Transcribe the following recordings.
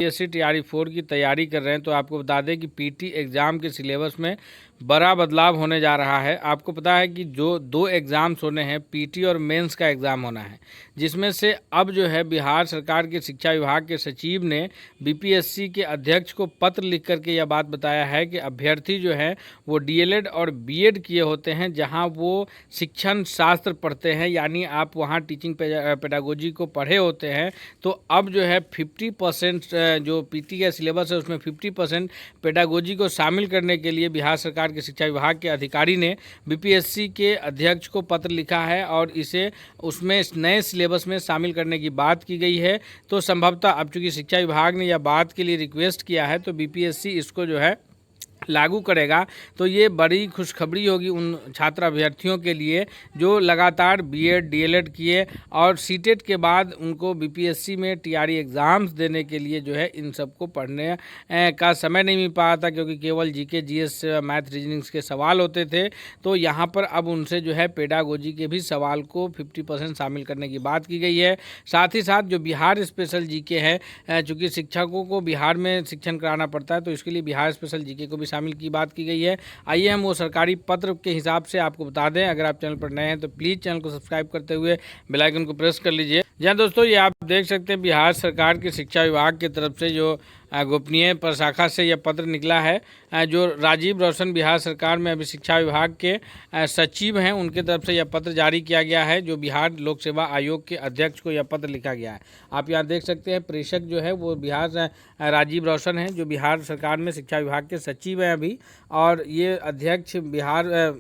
PSC TRE 4 की तैयारी कर रहे हैं तो आपको बता दें कि पीटी एग्ज़ाम के सिलेबस में बड़ा बदलाव होने जा रहा है। आपको पता है कि जो 2 एग्ज़ाम्स होने हैं, पीटी और मेंस का एग्ज़ाम होना है, जिसमें से अब जो है बिहार सरकार के शिक्षा विभाग के सचिव ने बीपीएससी के अध्यक्ष को पत्र लिख करके यह बात बताया है कि अभ्यर्थी जो है वो डीएलएड और बीएड किए होते हैं, जहां वो शिक्षण शास्त्र पढ़ते हैं, यानी आप वहां टीचिंग पेडागोजी को पढ़े होते हैं। तो अब जो है 50% जो पीटी का सिलेबस है उसमें 50% पेडागोजी को शामिल करने के लिए बिहार सरकार के शिक्षा विभाग के अधिकारी ने बीपीएससी के अध्यक्ष को पत्र लिखा है और इसे उसमें नए सिलेबस में शामिल करने की बात की गई है। तो संभवतः अब चूंकि शिक्षा विभाग ने यह बात के लिए रिक्वेस्ट किया है तो बीपीएससी इसको जो है लागू करेगा। तो ये बड़ी खुशखबरी होगी उन छात्र अभ्यर्थियों के लिए जो लगातार बीएड डीएलएड किए और सीटेट के बाद उनको बीपीएससी में टीआरई एग्ज़ाम्स देने के लिए जो है इन सबको पढ़ने का समय नहीं मिल पाया था, क्योंकि केवल जीके जीएस मैथ रीजनिंग्स के सवाल होते थे। तो यहाँ पर अब उनसे जो है पेडागोजी के भी सवाल को 50% शामिल करने की बात की गई है। साथ ही साथ जो बिहार स्पेशल जीके है, चूँकि शिक्षकों को बिहार में शिक्षण कराना पड़ता है तो इसके लिए बिहार स्पेशल जीके को भी शामिल की बात की गई है। आइए हम वो सरकारी पत्र के हिसाब से आपको बता दें। अगर आप चैनल पर नए हैं तो प्लीज़ चैनल को सब्सक्राइब करते हुए बेल आइकन को प्रेस कर लीजिए। जहाँ दोस्तों ये आप देख सकते हैं बिहार सरकार के शिक्षा विभाग की तरफ से जो गोपनीय प्रशाखा से यह पत्र निकला है। जो राजीव रौशन बिहार सरकार में अभी शिक्षा विभाग के सचिव हैं, उनके तरफ से यह पत्र जारी किया गया है। जो बिहार लोक सेवा आयोग के अध्यक्ष को यह पत्र लिखा गया है। आप यहाँ देख सकते हैं प्रेषक जो है वो बिहार राजीव रौशन हैं, जो बिहार सरकार में शिक्षा विभाग के सचिव हैं अभी, और ये अध्यक्ष बिहार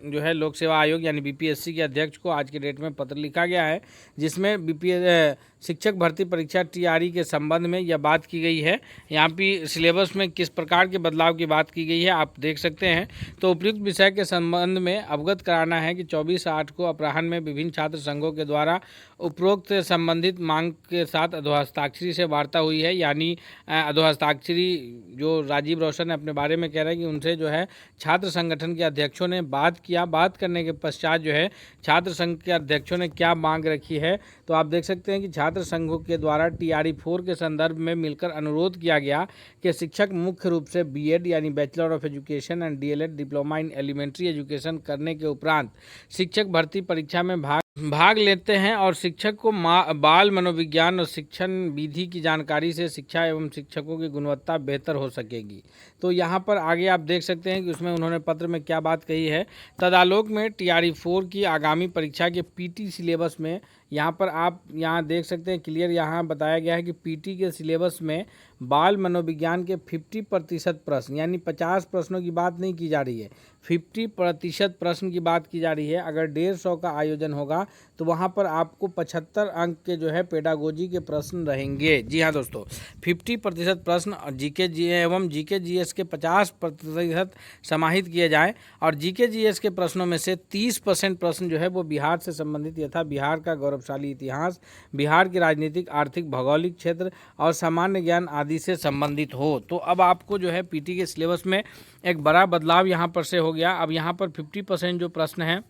जो है लोक सेवा आयोग यानी बीपीएससी के अध्यक्ष को आज के डेट में पत्र लिखा गया है, जिसमें शिक्षक भर्ती परीक्षा टीआरई के संबंध में यह बात की गई है। यहाँ पे सिलेबस में किस प्रकार के बदलाव की बात की गई है आप देख सकते हैं। तो उपयुक्त विषय के संबंध में अवगत कराना है कि 24/8 को अपराह्न में विभिन्न छात्र संघों के द्वारा उपरोक्त संबंधित मांग के साथ अधोहस्ताक्षरी से वार्ता हुई है। यानी अधोहस्ताक्षरी जो राजीव रौशन अपने बारे में कह रहे हैं कि उनसे जो है छात्र संगठन के अध्यक्षों ने बात किया। बात करने के पश्चात जो है छात्र संघ के अध्यक्षों ने क्या मांग रखी है, तो आप देख सकते हैं कि छात्र संघों के द्वारा टीआरई 4 के संदर्भ में मिलकर अनुरोध किया गया कि शिक्षक मुख्य रूप से बीएड यानी bachelor of education and DElEd diploma in elementary education करने के उपरांत शिक्षक भर्ती परीक्षा में भाग लेते हैं और शिक्षक को बाल मनोविज्ञान और शिक्षण विधि की जानकारी से शिक्षा एवं शिक्षकों की गुणवत्ता बेहतर हो सकेगी। तो यहाँ पर आगे आप देख सकते हैं कि उसमें उन्होंने पत्र में क्या बात कही है। तदालोक में टीआरई 4 की आगामी परीक्षा के पीटी सिलेबस में यहाँ पर आप यहाँ देख सकते हैं क्लियर यहाँ बताया गया है कि पीटी के सिलेबस में बाल मनोविज्ञान के 50% प्रश्न यानी 50 प्रश्नों की बात नहीं की जा रही है, 50% प्रश्न की बात की जा रही है। अगर 150 का आयोजन होगा तो वहाँ पर आपको 75 अंक के जो है पेडागोजी के प्रश्न रहेंगे। जी हाँ दोस्तों, 50% प्रश्न जीके जी एवं जीके जीएस के 50% समाहित किए जाएँ और जीके जीएस के प्रश्नों में से 30% प्रश्न जो है वो बिहार से संबंधित यथा बिहार का गौरवशाली इतिहास, बिहार की राजनीतिक आर्थिक भौगोलिक क्षेत्र और सामान्य ज्ञान आदि से संबंधित हो। तो अब आपको जो है पीटी के सिलेबस में एक बड़ा बदलाव यहाँ पर से हो गया। अब यहाँ पर 50% जो प्रश्न हैं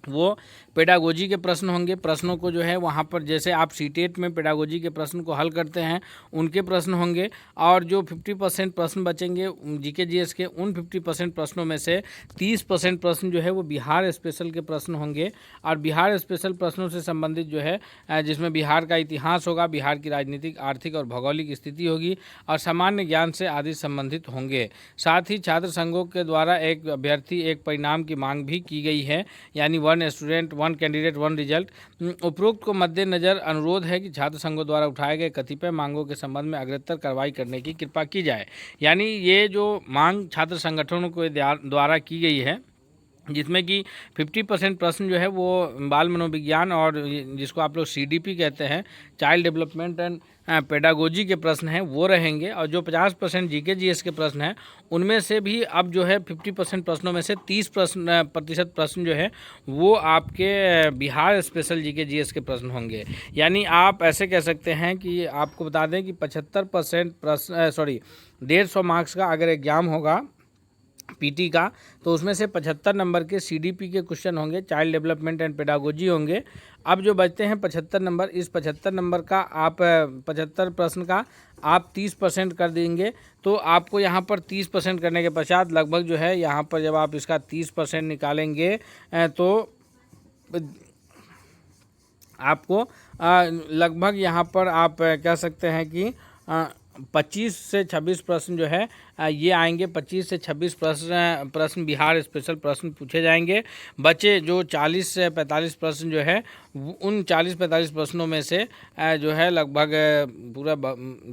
वो पेडागोजी के प्रश्न होंगे। प्रश्नों को जो है वहाँ पर जैसे आप सीटेट में पेडागोजी के प्रश्न को हल करते हैं उनके प्रश्न होंगे, और जो 50% प्रश्न बचेंगे जीके जीएस के उन 50% प्रश्नों में से 30% प्रश्न जो है वो बिहार स्पेशल के प्रश्न होंगे। और बिहार स्पेशल प्रश्नों से संबंधित जो है जिसमें बिहार का इतिहास होगा, बिहार की राजनीतिक आर्थिक और भौगोलिक स्थिति होगी और सामान्य ज्ञान से आदि संबंधित होंगे। साथ ही छात्र संघों के द्वारा एक अभ्यर्थी एक परिणाम की मांग भी की गई है, यानी 1 स्टूडेंट 1 कैंडिडेट 1 रिजल्ट। उपरोक्त को मद्देनजर अनुरोध है कि छात्र संघों द्वारा उठाए गए कतिपय मांगों के संबंध में अग्रतर कार्रवाई करने की कृपा की जाए। यानी ये जो मांग छात्र संगठनों के द्वारा की गई है, जिसमें कि 50% प्रश्न जो है वो बाल मनोविज्ञान और जिसको आप लोग सीडीपी कहते हैं, चाइल्ड डेवलपमेंट एंड पेडागोजी के प्रश्न हैं वो रहेंगे। और जो 50% जीके जीएस के प्रश्न हैं उनमें से भी अब जो है 50% प्रश्नों में से 30% प्रश्न जो है वो आपके बिहार स्पेशल जीके जीएस के प्रश्न होंगे। यानी आप ऐसे कह सकते हैं कि आपको बता दें कि 75% प्रश्न 150 मार्क्स का अगर एग्ज़ाम होगा पीटी का, तो उसमें से 75 नंबर के सीडीपी के क्वेश्चन होंगे, चाइल्ड डेवलपमेंट एंड पेडागोजी होंगे। अब जो बचते हैं 75 नंबर, इस 75 नंबर का आप 75 प्रश्न का आप 30% कर देंगे, तो आपको यहाँ पर 30% करने के पश्चात लगभग जो है यहाँ पर जब आप इसका 30% निकालेंगे तो आपको लगभग यहाँ पर आप कह सकते हैं कि 25 से 26 प्रश्न जो है ये आएंगे। 25 से 26 प्रश्न बिहार स्पेशल प्रश्न पूछे जाएंगे। बचे जो 40 से 45 प्रश्न जो है उन 40-45 प्रश्नों में से जो है लगभग पूरा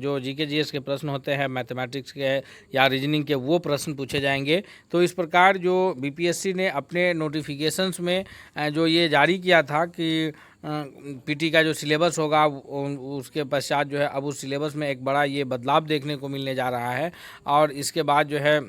जो जीके जीएस के प्रश्न होते हैं, मैथमेटिक्स के या रीजनिंग के, वो प्रश्न पूछे जाएंगे। तो इस प्रकार जो बीपीएससी ने अपने नोटिफिकेशंस में जो ये जारी किया था कि पीटी का जो सिलेबस होगा उसके पश्चात जो है अब उस सिलेबस में एक बड़ा ये बदलाव देखने को मिलने जा रहा है। और इसके बाद जो है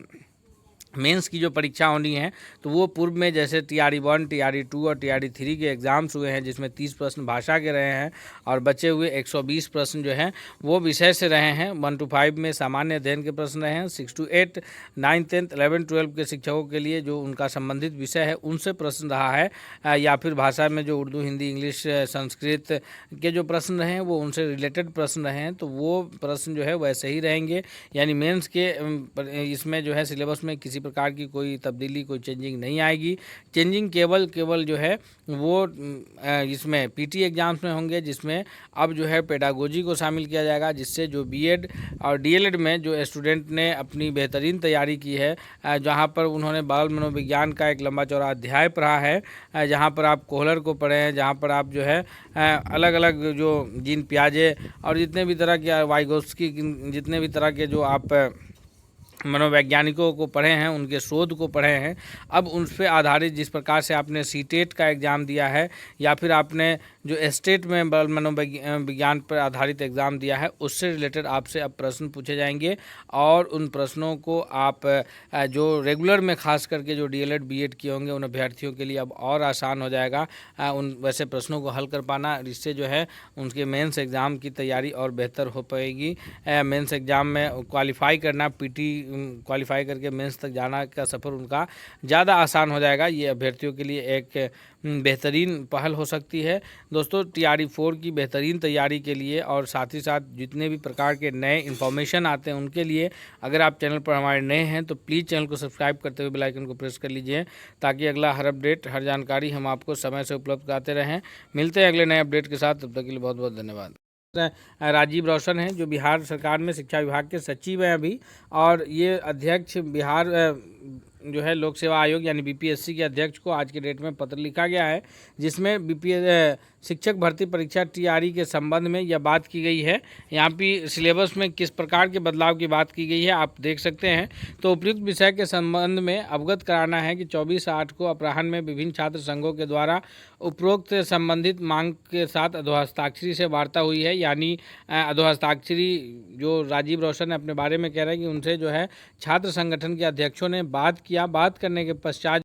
मेंस की जो परीक्षा होनी है तो वो पूर्व में जैसे TRE-1, TRE-2 और TRE-3 के एग्ज़ाम्स हुए हैं, जिसमें 30 प्रश्न भाषा के रहे हैं और बचे हुए 120 प्रश्न जो हैं वो विषय से रहे हैं। 1 to 5 में सामान्य अध्ययन के प्रश्न रहे हैं। 6 to 8, 9, 10, 11, 12 के शिक्षकों के लिए जो उनका संबंधित विषय है उनसे प्रश्न रहा है, या फिर भाषा में जो उर्दू, हिंदी, इंग्लिश, संस्कृत के जो प्रश्न रहे हैं वो उनसे रिलेटेड प्रश्न रहे हैं, तो वो प्रश्न जो है वैसे ही रहेंगे। यानी मेंस के इसमें जो है सिलेबस में किसी प्रकार की कोई तब्दीली, कोई चेंजिंग नहीं आएगी। चेंजिंग केवल जो है वो इसमें पीटी एग्जाम्स में होंगे, जिसमें अब जो है पेडागोजी को शामिल किया जाएगा, जिससे जो बीएड और डीएलएड में जो स्टूडेंट ने अपनी बेहतरीन तैयारी की है, जहां पर उन्होंने बाल मनोविज्ञान का एक लंबा चौड़ा अध्याय पढ़ा है, जहां पर आप कोहलर को पढ़े हैं, जहां पर आप जो है अलग अलग जो जीन पियाजे और जितने भी तरह के वाइगोस्की, जितने भी तरह के जो आप मनोवैज्ञानिकों को पढ़े हैं, उनके शोध को पढ़े हैं, अब उन पर आधारित जिस प्रकार से आपने सीटेट का एग्ज़ाम दिया है या फिर आपने जो स्टेट में मनोविज्ञान पर आधारित एग्ज़ाम दिया है, उससे रिलेटेड आपसे अब प्रश्न पूछे जाएंगे। और उन प्रश्नों को आप जो रेगुलर में खास करके जो डीएलएड बीएड किए होंगे उन अभ्यर्थियों के लिए अब और आसान हो जाएगा उन वैसे प्रश्नों को हल कर पाना। इससे जो है उनके मेंस एग्ज़ाम की तैयारी और बेहतर हो पाएगी। मेंस एग्ज़ाम में क्वालिफाई करना, पीटी क्वालिफाई करके मेंस तक जाना का सफ़र उनका ज़्यादा आसान हो जाएगा। ये अभ्यर्थियों के लिए एक बेहतरीन पहल हो सकती है। दोस्तों, TRE-4 की बेहतरीन तैयारी के लिए और साथ ही साथ जितने भी प्रकार के नए इन्फॉर्मेशन आते हैं उनके लिए अगर आप चैनल पर हमारे नए हैं तो प्लीज़ चैनल को सब्सक्राइब करते हुए बेल आइकन को प्रेस कर लीजिए, ताकि अगला हर अपडेट, हर जानकारी हम आपको समय से उपलब्ध कराते रहें। मिलते हैं अगले नए अपडेट के साथ, तब तक के लिए बहुत बहुत धन्यवाद। राजीव रौशन हैं, जो बिहार सरकार में शिक्षा विभाग के सचिव हैं अभी, और ये अध्यक्ष बिहार जो है लोक सेवा आयोग यानी बीपीएससी के अध्यक्ष को आज के डेट में पत्र लिखा गया है, जिसमें शिक्षक भर्ती परीक्षा TRE के संबंध में यह बात की गई है। यहाँ पे सिलेबस में किस प्रकार के बदलाव की बात की गई है आप देख सकते हैं। तो उपयुक्त विषय के संबंध में अवगत कराना है कि 24/8 को अपराह्न में विभिन्न छात्र संघों के द्वारा उपरोक्त संबंधित मांग के साथ अधोहस्ताक्षरी से वार्ता हुई है। यानी अधोहस्ताक्षरी जो राजीव रौशन अपने बारे में कह रहे हैं कि उनसे जो है छात्र संगठन के अध्यक्षों ने बात किया। बात करने के पश्चात